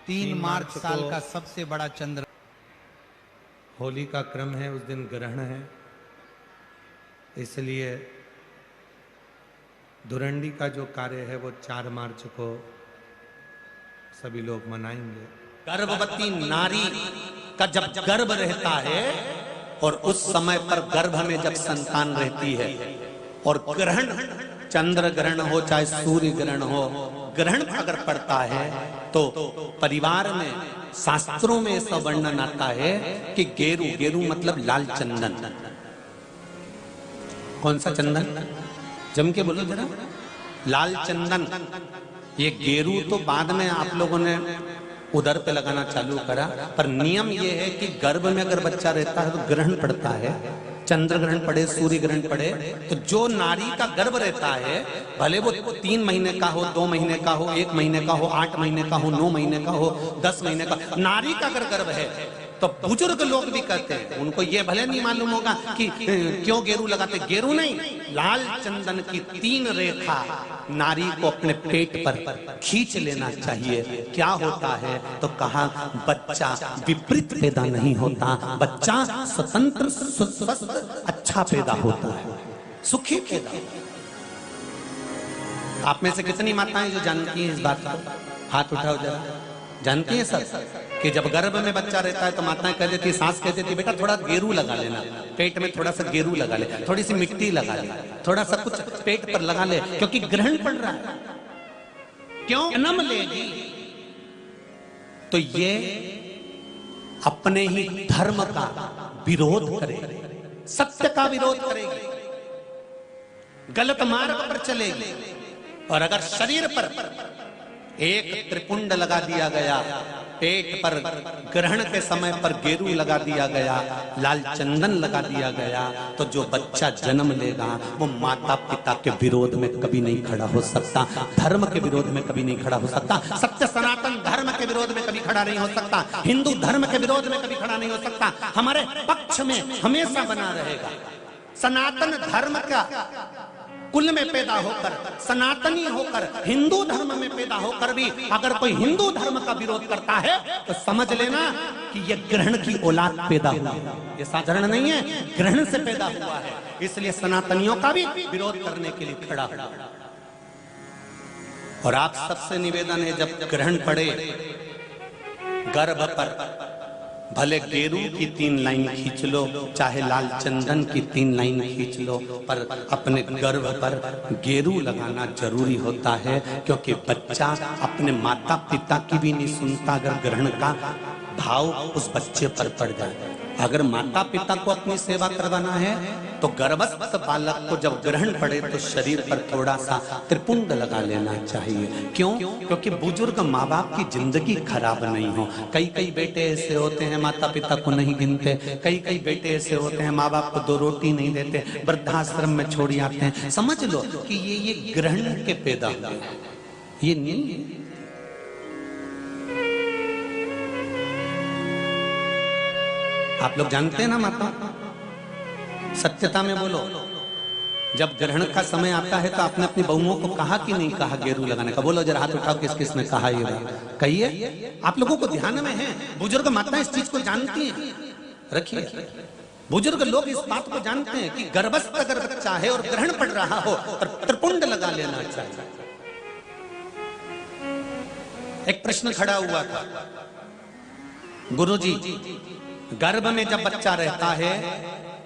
3 मार्च साल का सबसे बड़ा चंद्र। होली का क्रम है, उस दिन ग्रहण है, इसलिए धुरंडी का जो कार्य है वो 4 मार्च को सभी लोग मनाएंगे। गर्भवती नारी का जब गर्भ रहता है और उस समय पर गर्भ में जब संतान रहती है और ग्रहण, चंद्र ग्रहण हो चाहे सूर्य ग्रहण हो, ग्रहण अगर पड़ता है तो परिवार में शास्त्रों में ऐसा वर्णन आता है कि गेरू, गेरू मतलब लाल चंदन। कौन सा चंदन? जम के बोलो जरा। लाल चंदन। ये गेरू तो बाद में आप लोगों ने उधर पे लगाना चालू करा, पर नियम ये है कि गर्भ में अगर बच्चा रहता है तो ग्रहण पड़ता है, चंद्र ग्रहण पड़े, सूर्य ग्रहण पड़े, तो जो नारी का गर्भ रहता है, भले वो 3 महीने का हो, 2 महीने का हो, 1 महीने का हो, 8 महीने का हो, 9 महीने का हो, 10 महीने का, नारी का अगर गर्भ है तो बुजुर्ग लोग भी कहते हैं, उनको ये भले नहीं मालूम होगा कि क्यों गेरू लगाते। गेरू नहीं, लाल चंदन की 3 रेखा नारी को अपने पेट पर खींच लेना चाहिए। क्या होता है तो कहा, बच्चा विपरीत पैदा नहीं होता, बच्चा स्वतंत्र स्वस्थ अच्छा पैदा होता है, सुखी पैदा। आप में से कितनी माताएं जो जानती हैं इस बात को? हाथ उठाओ जरा। जानती हैं सब कि जब गर्भ में बच्चा रहता है तो माताएं कह देती, सास कह देती, बेटा थोड़ा गेरू लगा लेना, पेट में थोड़ा सा गेरू लगा ले, थोड़ी सी मिट्टी लगा ले, थोड़ा सा कुछ पेट पर लगा ले, क्योंकि ग्रहण पड़ रहा है। क्यों? जन्म लेगी तो ये अपने ही धर्म का विरोध करेगी, सत्य का विरोध करेगी, गलत मार्ग पर चलेगी। और अगर शरीर पर एक त्रिपुंड लगा दिया गया, पेट पर ग्रहण के समय पर गेरू लगा दिया गया, लाल चंदन लगा दिया गया, तो जो बच्चा जन्म लेगा वो माता पिता के विरोध में कभी नहीं खड़ा हो सकता, धर्म के विरोध में कभी नहीं खड़ा हो सकता, सत्य सनातन धर्म के विरोध में कभी खड़ा नहीं हो सकता, हिंदू धर्म के विरोध में कभी खड़ा नहीं हो सकता, हमारे पक्ष में हमेशा बना रहेगा। सनातन धर्म का कुल में पैदा होकर, सनातनी होकर, हिंदू धर्म में पैदा होकर भी अगर कोई हिंदू धर्म का विरोध करता है तो समझ लेना कि यह ग्रहण की औलाद पैदा हुआ है, ये साधारण नहीं है, ग्रहण से पैदा हुआ है। इसलिए सनातनियों का भी विरोध करने के लिए खड़ा हुआ। और आप सबसे निवेदन है, जब ग्रहण पड़े गर्भ पर भले गेरू की 3 लाइन खींच लो, चाहे लाल चंदन की 3 लाइन खींच लो, पर अपने गर्भ पर गेरू लगाना जरूरी होता है, क्योंकि बच्चा अपने माता पिता की भी नहीं सुनता अगर ग्रहण का भाव उस बच्चे पर पड़ जाए। अगर माता पिता को अपनी सेवा करवाना है तो गर्भस्थ बालक को जब ग्रहण पड़े तो शरीर पर थोड़ा सा त्रिपुंड लगा लेना चाहिए। क्यों? क्योंकि बुजुर्ग माँ बाप की जिंदगी खराब नहीं हो। कई कई बेटे ऐसे होते हैं माता पिता को नहीं गिनते, कई कई बेटे ऐसे होते हैं माँ बाप को 2 रोटी नहीं देते, वृद्धाश्रम में छोड़ आते हैं। समझ लो कि ये ग्रहण के पैदा हुए, ये नहीं। आप लोग जानते हैं ना माता, सत्यता में बोलो, जब ग्रहण का समय आता है तो आपने अपनी बहुओं को कहा कि नहीं कहा गेरू लगाने का? बोलो जरा, हाथ उठाओ, किस किस ने कहा ये बात? कहिए। आप लोगों को ध्यान में है, बुजुर्ग माता इस चीज को जानती हैं। रखिए, बुजुर्ग लोग इस बात को जानते हैं कि गर्भस्थ अगर बच्चा है और ग्रहण पड़ रहा हो और त्रिपुंड लगा लेना चाहिए। एक प्रश्न खड़ा हुआ था, गुरुजी गर्भ में जब बच्चा रहता है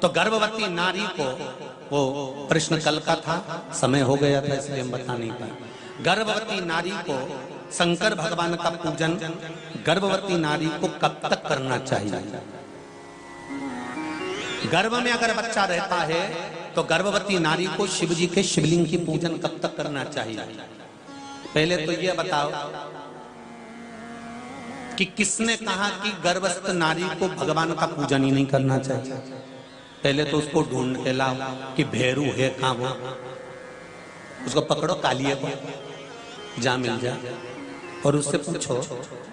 तो गर्भवती नारी को, वो प्रश्न कल का था, समय हो गया था इसलिए हम बता नहीं पाए। गर्भवती नारी को शंकर भगवान का पूजन गर्भवती नारी को कब तक करना चाहिए? गर्भ में अगर बच्चा रहता है तो गर्भवती नारी को शिव जी के शिवलिंग की पूजन कब तक करना चाहिए? पहले तो यह बताओ कि किसने कहा कि गर्भस्थ नारी को भगवान का पूजन ही नहीं करना चाहिए? पहले तो उसको ढूंढ के लाओ कि भैरू है कहां वो, उसको पकड़ो, कालिए को जा मिल जा, और उससे पूछो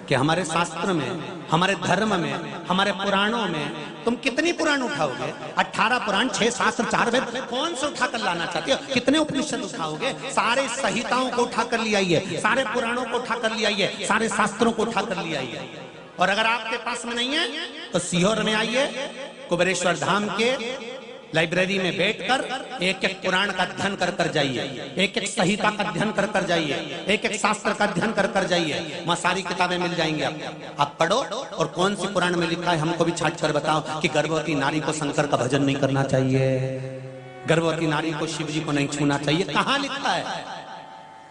कि हमारे शास्त्र में, हमारे धर्म में, हमारे पुराणों में तुम कितनी पुराण उठाओगे? 18 पुराण, 6 शास्त्र, 4 वेद, कौन से उठाकर लाना चाहते हो? कितने उपनिषद उठाओगे? सारे संहिताओं को उठाकर ले आइए, सारे पुराणों को उठाकर ले आइए, सारे शास्त्रों को उठाकर ले आइए। और अगर आपके पास में नहीं है तो सीहोर में आइए, कुबेरेश्वर धाम के लाइब्रेरी में बैठकर एक एक पुराण का अध्ययन कर कर जाइए, एक एक संहिता का अध्ययन कर कर जाइए, एक एक शास्त्र का अध्ययन कर कर जाइए। वहां सारी किताबें मिल जाएंगी आपको। आप पढ़ो और कौन सी पुराण में लिखा है हमको भी छाट कर बताओ कि गर्भवती नारी को शंकर का भजन नहीं करना चाहिए, गर्भवती नारी को शिव जी को नहीं छूना चाहिए। कहां लिखा है?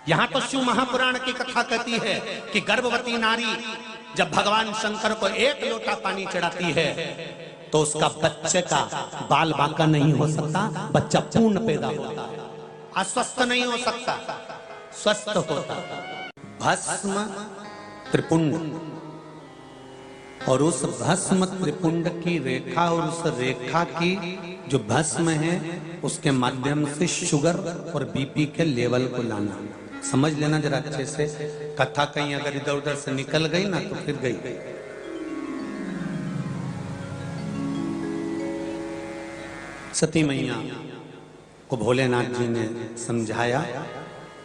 यहां तो शिव महापुराण की कथा कहती है कि गर्भवती नारी जब भगवान शंकर को 1 लोटा पानी चढ़ाती है तो उसका बच्चे का बाल बांका नहीं हो सकता, बच्चा पूर्ण पैदा होता है, अस्वस्थ नहीं हो सकता, स्वस्थ होता। भस्म त्रिपुंड, और उस भस्म त्रिपुंड की रेखा और उस रेखा की जो भस्म है उसके माध्यम से शुगर और बीपी के लेवल को लाना। समझ लेना जरा अच्छे से। कथा कहीं अगर इधर उधर से निकल गई ना तो फिर गई। सती मैया को भोलेनाथ जी ने समझाया,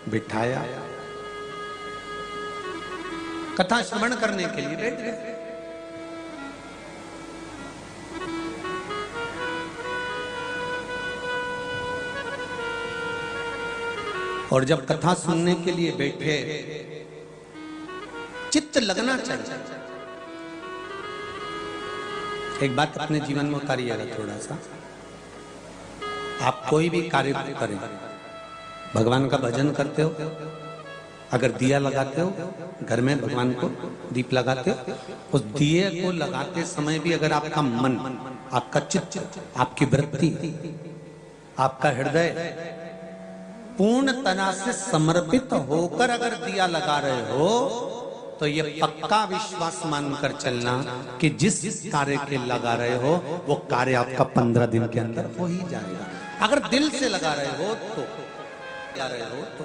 बिठाया, कथा श्रवण करने के लिए बैठ गए। और जब कथा सुनने के लिए बैठे, चित्त लगना चाहिए। एक बात अपने जीवन में उतारिएगा थोड़ा सा। आप कोई भी कार्य करें, भगवान का भजन करते हो, अगर दिया लगाते हो घर में, भगवान को दीप लगाते हो, उस दिए को लगाते समय भी अगर आपका मन, आपका चित्त, आपकी वृत्ति, आपका हृदय पूर्ण तरह से समर्पित होकर अगर दिया लगा रहे हो तो ये पक्का विश्वास मानकर चलना कि जिस कार्य के लगा रहे हो वो कार्य आपका 15 दिन के अंदर हो ही जाएगा। अगर दिल से लगा रहे हो तो, लगा रहे हो तो।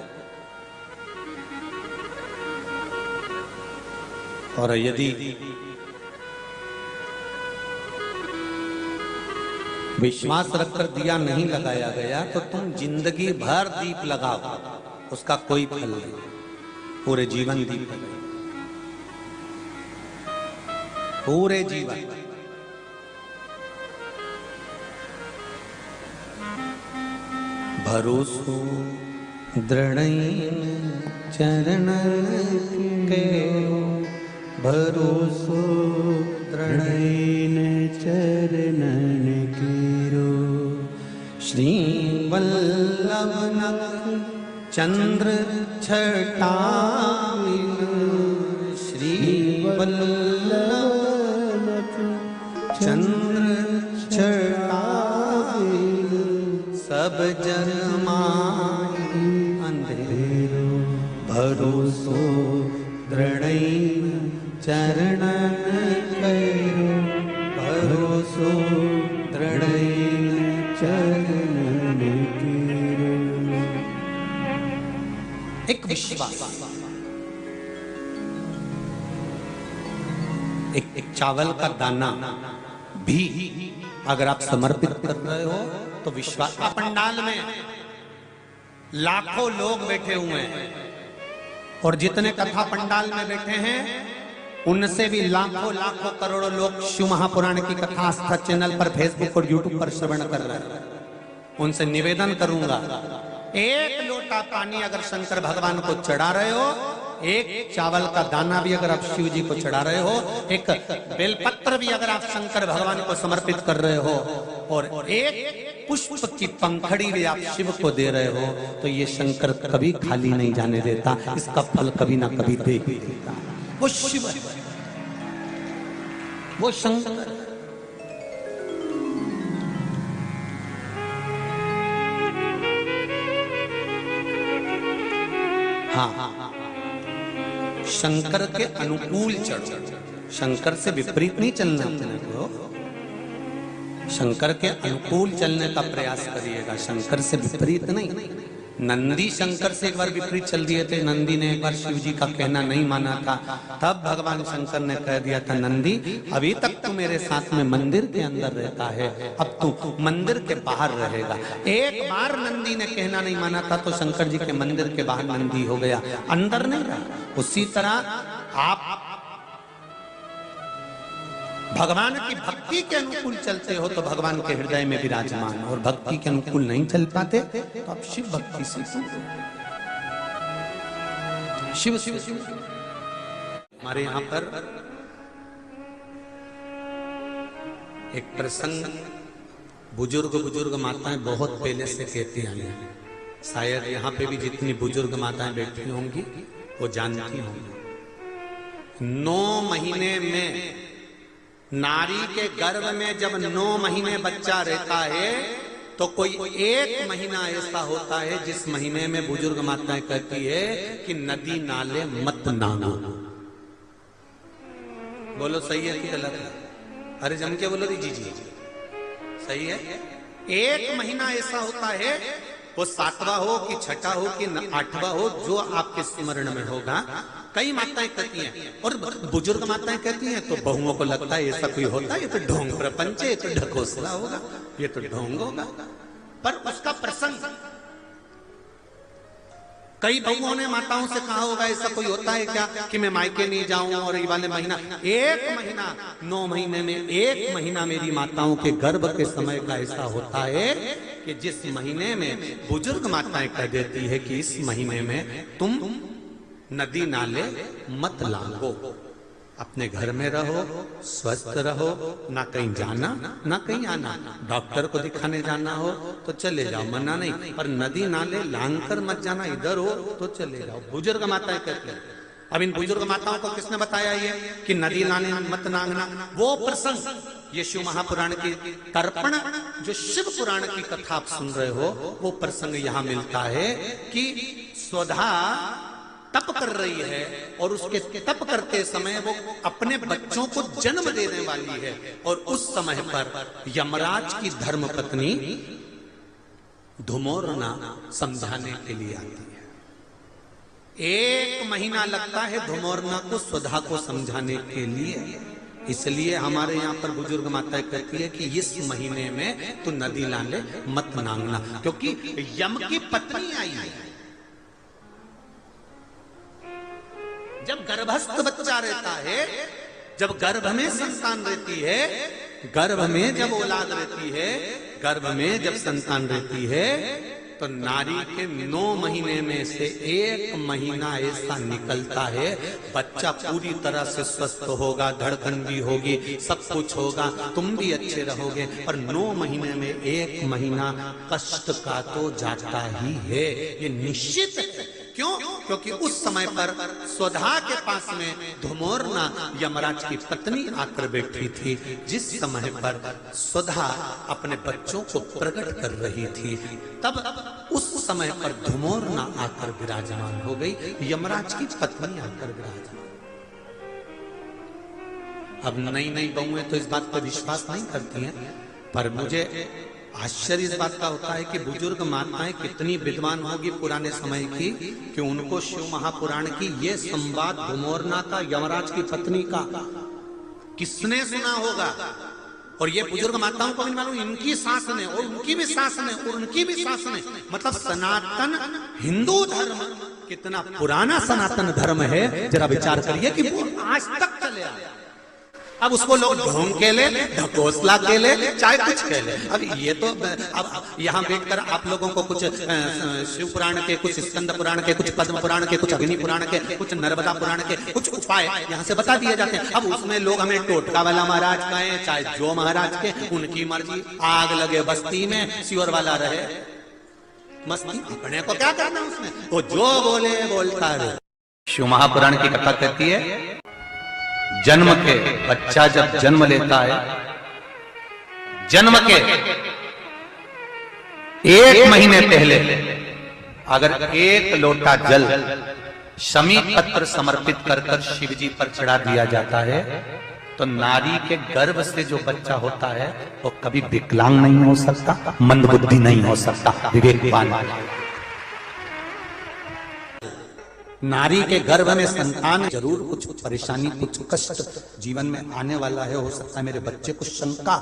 और यदि विश्वास रखकर दिया नहीं लगाया गया तो तुम जिंदगी भर दीप लगाओ, उसका कोई फल नहीं, पूरे जीवन दीप लगाओ, पूरे जीवन। भरोसो दृढ़ चरण के, भरोसो दृढ़ चरणन कीरो, श्री वल्लभ चंद्र छटाविन, श्री वल्लभ चंद्र छटाविन, सब जन माहि अंधेरो, भरोसो दृढ़ चरणन करो, भरोसो दृढ़ चरणन कीरो। एक विश्वास, एक चावल का दाना भी अगर आप समर्पित कर रहे हो तो विश्वास। पंडाल में लाखों लोग बैठे हुए हैं और जितने कथा पंडाल में बैठे हैं उनसे भी लाखों लाखों करोड़ों लोग शिव महापुराण की कथा आस्था चैनल पर, फेसबुक और यूट्यूब पर श्रवण कर रहे हैं। उनसे निवेदन करूंगा, 1 लोटा पानी अगर शंकर भगवान को चढ़ा रहे हो, 1 चावल का दाना भी अगर आप शिव जी को चढ़ा रहे हो, 1 बेलपत्र भी अगर आप शंकर भगवान को समर्पित कर रहे हो, और 1 पुष्प की पंखड़ी भी आप शिव को दे रहे हो, तो ये शंकर कभी खाली नहीं जाने देता, इसका फल कभी ना कभी दे ही देता। वो शिव है, वो शंकर। हाँ, शंकर के अनुकूल चढ़ो, शंकर से विपरीत नहीं चलना को, शंकर के अनुकूल चलने का प्रयास करिएगा, शंकर से विपरीत नहीं। नंदी शंकर से एक बार विपरीत चल दिए थे। नंदी ने एक बार शिव जी का कहना नहीं माना था, तब भगवान शंकर ने कह दिया था, नंदी अभी तक तू मेरे साथ में मंदिर के अंदर रहता है, अब तू मंदिर के बाहर रहेगा। एक बार नंदी ने कहना नहीं माना था तो शंकर जी के मंदिर के बाहर नंदी हो गया, अंदर नहीं रहा। उसी तरह आप भगवान की भक्ति के अनुकूल चलते हो तो भगवान के हृदय में विराजमान, और भक्ति के अनुकूल नहीं चल पाते तो आप शिव भक्ति से शिव शिव शिव। हमारे यहाँ पर एक प्रसंग बुजुर्ग माताएं बहुत पहले से कहती आई हैं, शायद यहाँ पे भी जितनी बुजुर्ग माताएं बैठी होंगी वो जानती होंगी। 9 महीने में नारी के गर्भ में जब 9 महीने बच्चा रहता है तो कोई एक महीना ऐसा होता है जिस महीने में बुजुर्ग माताएं कहती है कि नदी नाले मत नहाना। बोलो सही है कि गलत है? अरे जम के बोलो जी जी सही है। एक महीना ऐसा होता है, वो 7वां हो कि 6ठा हो कि 8वां हो, जो आपके स्मरण में होगा। कई माताएं कहती हैं और बुजुर्ग माताएं कहती हैं तो बहुओं को लगता है ऐसा कोई होता है, ये तो ढोंग प्रपंच है, ये तो ढकोसला होगा, ये तो ढोंग होगा। पर उसका प्रसंग कई बहुओं ने माताओं से कहा होगा, ऐसा कोई होता है क्या कि मैं मायके नहीं जाऊं और ये वाले महीना, एक महीना 9 महीने में एक महीना मेरी माताओं के गर्भ के समय का ऐसा होता है कि जिस महीने में बुजुर्ग माताएं कह देती है कि इस महीने में तुम नदी नाले मत लांगो, अपने घर में रहो, स्वस्थ रहो, ना कहीं जाना ना कहीं आना। डॉक्टर को दिखाने जाना हो तो चले जाओ, मना नहीं, पर नदी नाले लांग कर मत जाना, इधर हो तो चले जाओ। बुजुर्ग माताएं कहती हैं। अब इन बुजुर्ग माताओं को किसने बताया ये कि नदी नाले मत नांगना? वो प्रसंग ये शिव महापुराण की तर्पण, जो शिव पुराण की कथा आप सुन रहे हो, वो प्रसंग यहाँ मिलता है कि स्वधा तप कर रही है और उसके तप करते समय वो अपने बच्चों को जन्म देने वाली है, और उस समय पर यमराज की धर्मपत्नी धुमोरना समझाने के लिए आती है। 1 महीना लगता है धुमोरना को स्वधा को समझाने के लिए। इसलिए हमारे यहाँ पर बुजुर्ग माताएं कहती है कि इस महीने में तो नदी नाले मत नांगना, क्योंकि यम की पत्नी आई है। जब गर्भस्थ बच्चा रहता है, जब गर्भ में संतान रहती है, गर्भ में जब औलाद रहती है, गर्भ में जब संतान रहती है, तो नारी के 9 महीने में से 1 महीना ऐसा निकलता है, बच्चा पूरी तरह से स्वस्थ होगा, धड़कन भी होगी, सब कुछ होगा, तुम भी अच्छे रहोगे। पर 9 महीने में 1 महीना कष्ट का तो जाता ही है, ये निश्चित है। क्यों? क्योंकि उस समय पर स्वधा के पास में धुमोरना यमराज की पत्नी आकर बैठी थी, जिस समय पर स्वधा अपने बच्चों को प्रकट कर रही थी, तब उस समय पर धुमोरना आकर विराजमान हो गई, यमराज की पत्नी आकर विराजमान। अब नई नई बहुएं तो इस बात पर विश्वास नहीं करती हैं, पर मुझे आश्चर्य इस बात का होता है कि बुजुर्ग माताएं कितनी विद्वान होगी पुराने समय की, कि उनको शिव महापुराण की ये संवाद धुमोरना का यमराज की पत्नी का किसने सुना होगा। और ये बुजुर्ग माताओं को भी मालूम, इनकी सास ने और उनकी भी सास ने और उनकी भी सास ने, मतलब सनातन हिंदू धर्म कितना पुराना सनातन धर्म है, जरा विचार करिए कि वो आज तक चले आया। अब उसको लोग ढोंग के ले, ढकोसला के ले, चाहे कुछ के ले। अब ये तो अब यहाँ बैठकर आप लोगों को कुछ शिव पुराण के, कुछ स्कंद पुराण के, कुछ पद्म पुराण के, कुछ अग्नि पुराण के, कुछ नर्मदा पुराण के कुछ उपाय यहाँ से बता दिए जाते हैं। अब उसमें लोग हमें टोटका वाला महाराज कहें, चाहे जो महाराज के, उनकी मर्जी। आग लगे बस्ती में, शिवर वाला रहे मस्ती, अपने को क्या करना उसमें, वो जो बोले बोलता रहे। शिव महापुराण की कथा कहती है, जन्म के बच्चा जब जन्म लेता है, जन्म के 1 महीने पहले अगर 1 लोटा जल शमी पत्र समर्पित कर शिव जी पर चढ़ा दिया जाता है, तो नारी के गर्भ से जो बच्चा होता है वो कभी विकलांग नहीं हो सकता, मंदबुद्धि नहीं हो सकता, विवेकवान। नारी के गर्भ में संतान जरूर कुछ परेशानी कुछ कष्ट जीवन में आने वाला है, हो सकता है मेरे बच्चे को शंका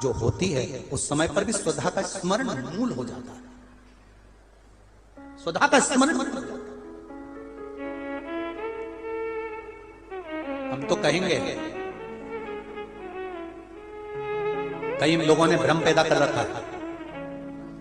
जो होती है उस समय पर भी स्वधा का स्मरण मूल हो जाता है, स्वधा का स्मरण मूल हो जाता है। हम तो कहेंगे कई लोगों ने भ्रम पैदा कर रखा है,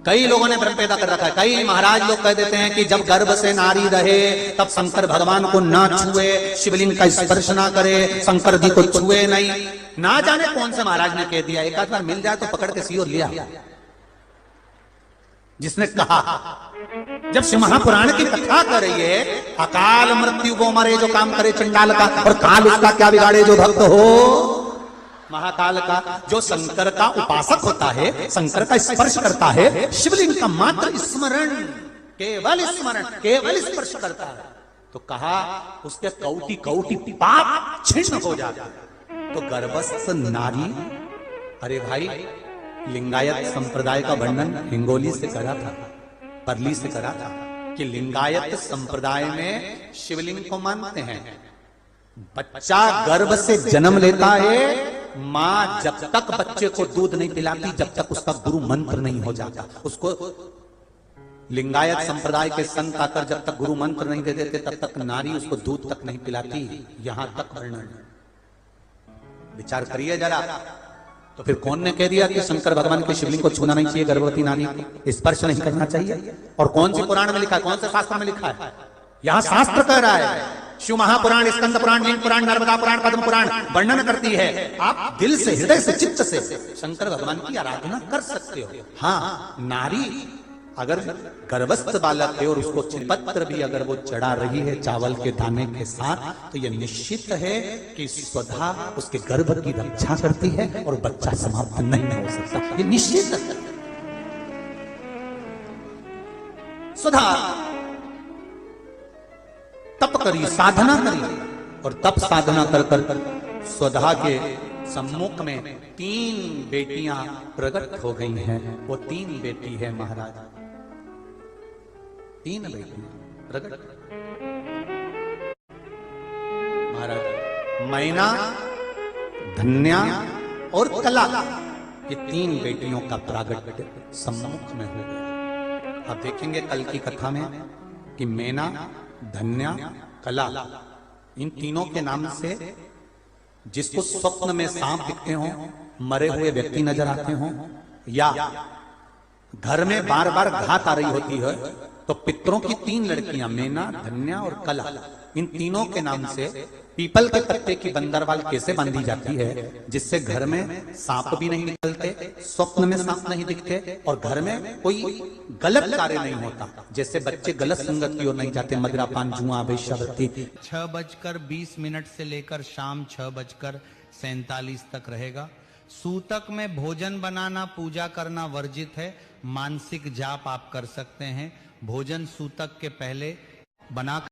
कई लोगों ने भ्रम पैदा कर रखा है। कई महाराज लोग कह देते हैं कि जब गर्भ से नारी रहे तब शंकर भगवान को ना छुए, शिवलिंग का स्पर्श ना करे, शंकर जी को छुए नहीं। ना जाने कौन से महाराज ने कह दिया, एक आध बार मिल जाए तो पकड़ के सीओ लिया। जिसने कहा जब शिव महापुराण की कथा कर रही है, अकाल मृत्यु को मरे जो काम करे चंडाल का, और काल उसका क्या बिगाड़े जो भक्त हो महाकाल का। जो शंकर का उपासक होता है, शंकर का स्पर्श करता है, शिवलिंग का मात्र स्मरण, केवल स्मरण, केवल स्पर्श करता है, तो कहा उसके कौटि कौटि पाप छिन्न हो जाता है। तो गर्भस्थ नारी, अरे भाई लिंगायत संप्रदाय का वर्णन हिंगोली से करा था, परली से करा था कि लिंगायत संप्रदाय में शिवलिंग को मानते हैं। बच्चा गर्भ से जन्म लेता है, मां जब तक बच्चे को दूध नहीं पिलाती जब तक उसका गुरु मंत्र नहीं हो जाता। उसको लिंगायत संप्रदाय के संत आकर जब तक गुरु मंत्र नहीं दे देते तब तक नारी उसको दूध तक नहीं पिलाती। यहां तक वर्णन, विचार करिए जरा। तो फिर कौन ने कह दिया कि शंकर भगवान के शिवलिंग को छूना नहीं चाहिए, गर्भवती नारी को स्पर्श नहीं करना चाहिए? और कौन सी पुराण में लिखा है, कौन से शास्त्र में लिखा है? यहां शास्त्र कह रहा है, शिव महापुराण, स्कंद पुराण, लिंग पुराण, नर्मदा पुराण, पद्म पुराण वर्णन करती है। आप दिल से, हृदय से, चित्त से शंकर भगवान की आराधना कर सकते हो। हाँ, नारी अगर गर्भस्थ बालक है और उसको पत्र भी अगर वो चढ़ा रही है चावल के दाने के साथ, तो यह निश्चित है कि स्वधा उसके गर्भ की रक्षा करती है और बच्चा समाप्त नहीं हो सकता, ये निश्चित है। स्वधा तप करी, साधना करी, और तप साधना कर कर स्वधा के सम्मुख में 3 बेटियां प्रकट हो गई हैं। वो 3 बेटी है महाराज, 3 बेटियां प्रकट महाराज। मैना, धन्या और कला, ये 3 बेटियों का प्रागट्य सम्मुख में हो गया। आप देखेंगे कल की कथा में कि मैना, धन्या, कला, इन तीनों के नाम से जिसको स्वप्न में सांप दिखते हो, मरे हुए व्यक्ति नजर आते हो, या घर में बार बार घात आ रही होती है, तो पितरों की 3 लड़कियां मैना, धन्या और कला, इन तीनों के नाम से पीपल के पत्ते की बंदरवाल कैसे बांधी जाती है, जिससे घर में सांप भी नहीं निकलते, स्वप्न में सांप नहीं दिखते, और घर में कोई गलत कार्य नहीं होता। जैसे बच्चे गलत संगत की ओर नहीं जाते, मदिरापान, जुआ, वेश्यावृत्ति। 6:20 से लेकर शाम 6:47 तक रहेगा। सूतक में भोजन बनाना, पूजा करना वर्जित है। मानसिक जाप आप कर सकते हैं। भोजन सूतक के पहले बना